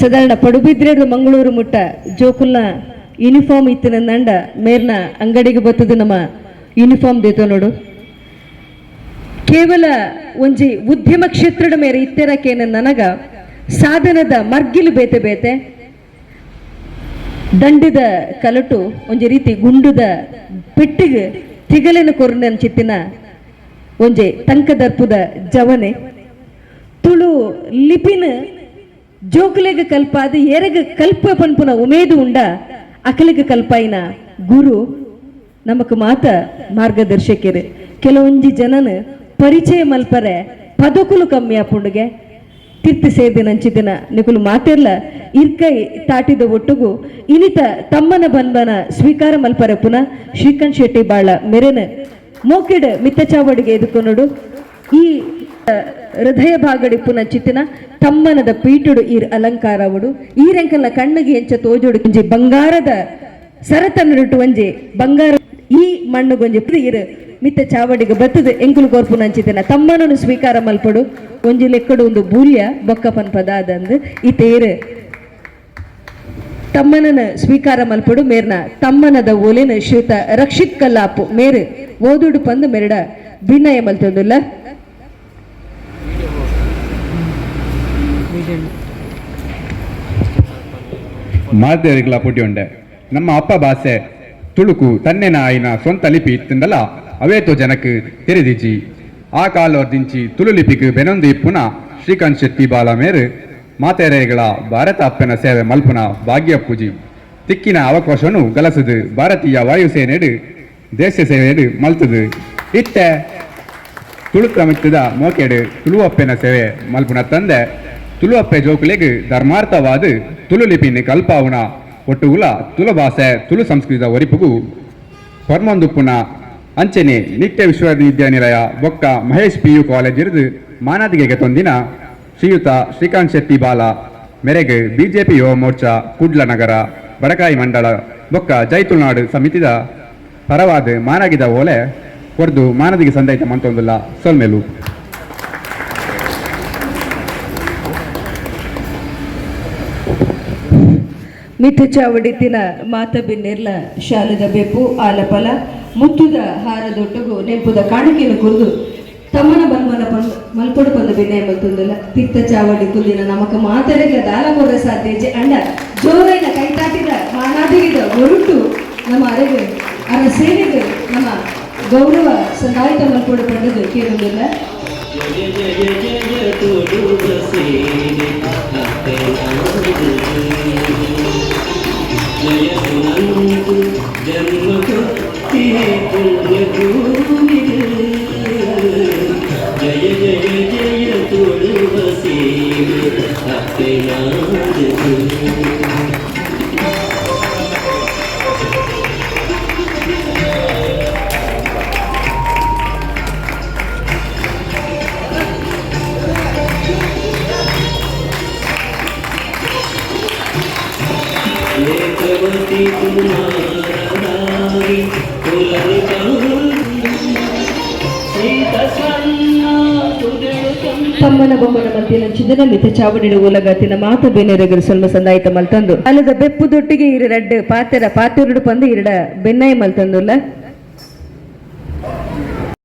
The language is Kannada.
ಸಾಧಾರಣ ಪಡುಬಿದ್ರೆಡು ಮಂಗಳೂರು ಮುಟ್ಟ ಜೋಕುಲ್ನ ಯೂನಿಫಾರ್ಮ್ ಇತ್ತಿನ ನಂಡ ಮೇರ್ನ ಅಂಗಡಿಗೆ ಬತ್ತದು ನಮ್ಮ ಯೂನಿಫಾರ್ಮ್ ದೇತೋ ನೋಡು. ಕೇವಲ ಒಂಜಿ ಉದ್ಯಮ ಕ್ಷೇತ್ರದ ಮೇರೆ ಇತ್ತೆರಕೇನ ನನಗ ಸಾಧನದ ಮರ್ಗಿಲು ಬೇತೆ ಬೇತೆ ದಂಡಿದ ಕಲಟು ಒಂಜಿ ರೀತಿ ಗುಂಡುದ ಪೆಟ್ಟಿಗೆ ತಿಗಲಿನ ಕೊರ್ನ ಚಿತ್ತಿನ ಒಂಜೆ ತಂಕದರ್ಪುದ ಜವನೆ ತುಳು ಲಿಪಿನ ಜೋಕುಲೆಗ ಕಲ್ಪಾದ ಎರೆಗ ಕಲ್ಪ ಪನ್ಪುನ ಉಮೇದು ಉಂಡ ಅಕಲಿಗ ಕಲ್ಪಾಯಿನ ಗುರು ನಮಕ್ ಮಾತ ಮಾರ್ಗದರ್ಶಕರು. ಕೆಲವೊಂಜಿ ಜನನ ಪರಿಚಯ ಮಲ್ಪರೆ ಪದಕುಲು ಕಮ್ಮಿ ಆಪುಂಡುಗೆ ತಿರ್ತಿ ಸೇದಿನ ಅಂಚಿದಿನ ನಿಕುಲು ಮಾತೆಲ್ಲ ಇರ್ಕೈ ತಾಟಿದ ಒಟ್ಟುಗು ಇನಿತ ತಮ್ಮನ ಬನ್ಬನ ಸ್ವೀಕಾರ ಮಲ್ಪರೆ ಪುನಃ ಶ್ರೀಕಾಂತ್ ಶೆಟ್ಟಿ ಬಾಳ ಮೆರೆನ ಮೋಕೆಡ್ ಮಿತ್ತಚಾವಡಿಗೆ ಎದುಕೊನೋಡು ಈ ಹೃದಯ ಭಾಗಡಿ ಪುನಃ ಚಿತ್ತಿನ ತಮ್ಮನದ ಪೀಟುಡು ಈರ್ ಅಲಂಕಾರವಡು ಈ ರೆಂಕಲ್ನ ಕಣ್ಣಿಗೆ ಎಂಚ ತೋಜೋಡು ಒಂಜಿ ಬಂಗಾರದ ಸರತನ್ನುಟ್ಟು ಒಂಜಿ ಬಂಗಾರ ಈ ಮಣ್ಣುಗೊಂಜಿ ಇರು ಮಿತ್ತ ಚಾವಡಿಗೆ ಬತ್ತದ ಎಂಕುಲು ಕೋರ್ಪುನ ಅಂಚಿತ್ತಿನ ತಮ್ಮನನ್ನು ಸ್ವೀಕಾರ ಮಲ್ಪಡು ಒಂಜಿ ಲೆಕ್ಕಡು ಒಂದು ಬೂಲ್ಯ ಬೊಕ್ಕ ಪನ್ಪದ ಅದಂದು ಈ ತೇರು ತಮ್ಮನನ ಸ್ವೀಕಾರ ಮಲ್ಪಡು ಮೇರ್ನ ತಮ್ಮನದ ಓಲಿನ ಶ್ರೀತ ರಕ್ಷಿತ್ ಕಲ್ಲಾಪು ಮೇರು ಓದುಡು ಪಂದು ಮೆರಡ ಭಿನ್ನಯ ಮಲ್ತೊಂದುಲ್ಲ. ಮಾತೆರಿಗಳ ಪುಟಿ ಉಂಡೆ ನಮ್ಮ ಅಪ್ಪ ಭಾಷೆ ತುಳುಕು ತನ್ನೆನ ಆಯ್ನ ಸ್ವಂತ ಲಿಪಿ ಇತ್ತಂದಲ್ಲ ಅವೇತೋ ಜನಕ್ಕೆ ತೆರೆದಿಜಿ ಆ ಕಾಲೋರ್ದಿಂಚಿ ತುಳು ಲಿಪಿಗೆ ಬೆನೊಂದು ಇಪ್ಪುನ ಶ್ರೀಕಾಂತ್ ಶೆಟ್ಟಿ ಬಾಲ ಮೇರು ಮಾತೆರೆಗಳ ಭಾರತ ಅಪ್ಪನ ಸೇವೆ ಮಲ್ಪುನ ಭಾಗ್ಯ ಪೂಜಿ ತಿಕ್ಕಿನ ಅವಕಾಶವನ್ನು ಗಲಸದು ಭಾರತೀಯ ವಾಯುಸೇನೆಡು ದೇಶ ಸೇವೆಡು ಮಲ್ತದು ಇತ್ತೆ ತುಳು ಕ್ರಮಿತ್ತದ ಮೋಕೆಡು ತುಳುವಪ್ಪನ ಸೇವೆ ಮಲ್ಪುನ ತಂದೆ ತುಳುವಪ್ಪೆ ಜೋಕುಲೆಗ್ ಧರ್ಮಾರ್ಥವಾದ ತುಳು ಲಿಪಿನ ಕಲ್ಪಾವುನ ಒಟ್ಟುಗುಲ ತುಳು ಭಾಷೆ ತುಳು ಸಂಸ್ಕೃತ ಒರಿಪುಗು ಹೊರ್ಮೊಂದುಪ್ಪುನ ಅಂಚನೆ ನಿತ್ಯ ವಿಶ್ವವಿದ್ಯಾನಿಲಯ ಬೊಕ್ಕ ಮಹೇಶ್ PU ಕಾಲೇಜ್ ಇರಿದು ಮಾನದಿಗೆಗೆ ತೊಂದಿನ ಶ್ರೀಯುತ ಶ್ರೀಕಾಂತ್ ಶೆಟ್ಟಿ ಬಾಲ ಮೆರೆಗೆ BJP ಯುವ ಮೋರ್ಚಾ ಕುಡ್ಲ ನಗರ ಬಡಕಾಯಿ ಮಂಡಳ ಬೊಕ್ಕ ಜೈತುಳ್ನಾಡು ಸಮಿತಿದ ಪರವಾದ ಮಾನಗಿದ ಓಲೆ ಕೊರ್ದು ಮಾನದಿಗೆ ಸಂದೈತ ಮಂತೊಂದುಲ್ಲ ಸೊಲ್ಮೆಲು. ಮಿಥ ಚಾವಡಿತಿನ ಮಾತ ಬಿನ್ನೆರ್ಲ ಶಾಲದ ಬೆಪ್ಪು ಆಲಪಲ ಮುತ್ತುದ ಹಾರದೊಟ್ಟಗು ನೆಂಪುದ ಕಾಣಿಕೆಯನ್ನು ಕುರಿದು ತಮ್ಮನ ಬನ್ಮನ ಮಲ್ಪಡು ಪಂದು ಬಿನ್ನೆಯ ಮಲ್ತೊಂದುಲ್ಲ ತಿತ್ತ ಚಾವಡಿ ಕುಂದಿನ ನಮಕ ಮಾತರೆಗಳ ದಾಲ ಕೊರ ಸಾಧ್ಯಜೆ ಅಂಡ ಜೋರೈನ ಕೈತಾಟಿದ ಮಾನಾದಿಗಿದ ಹೊರಟು ನಮ್ಮ ಅರೆಗೆ ಅರ ಸೇನೆಗೆ ನಮ್ಮ ಗೌರವ ಸಂದಾಯಿತ ಮಲ್ಪಡು ಪಂಡದು ಕೇಳುವುದಿಲ್ಲ. ತಮ್ಮನ ಬೊಮ್ಮನ ಮಧ್ಯೆ ಚಿದನ ಮಿತ ಚಾವಡಿನ ಓಲಗತ್ತಿನ ಮಾತ ಬೇನೆರೆಗರು ಸ್ವಲ್ಪ ಸಂದಾಯಿತ ಮಲ್ತಂದು ಅಲ್ಲದ ಬೆಪ್ಪುದೊಟ್ಟಿಗೆ ಇರ ರಡ್ಡು ಪಾತೆರ ಪಾತೆರಡು ಪಂದು ಇರಡ ಬೆನ್ನಾಯಿ ಮಲ್ತಂದುಲ್ಲ.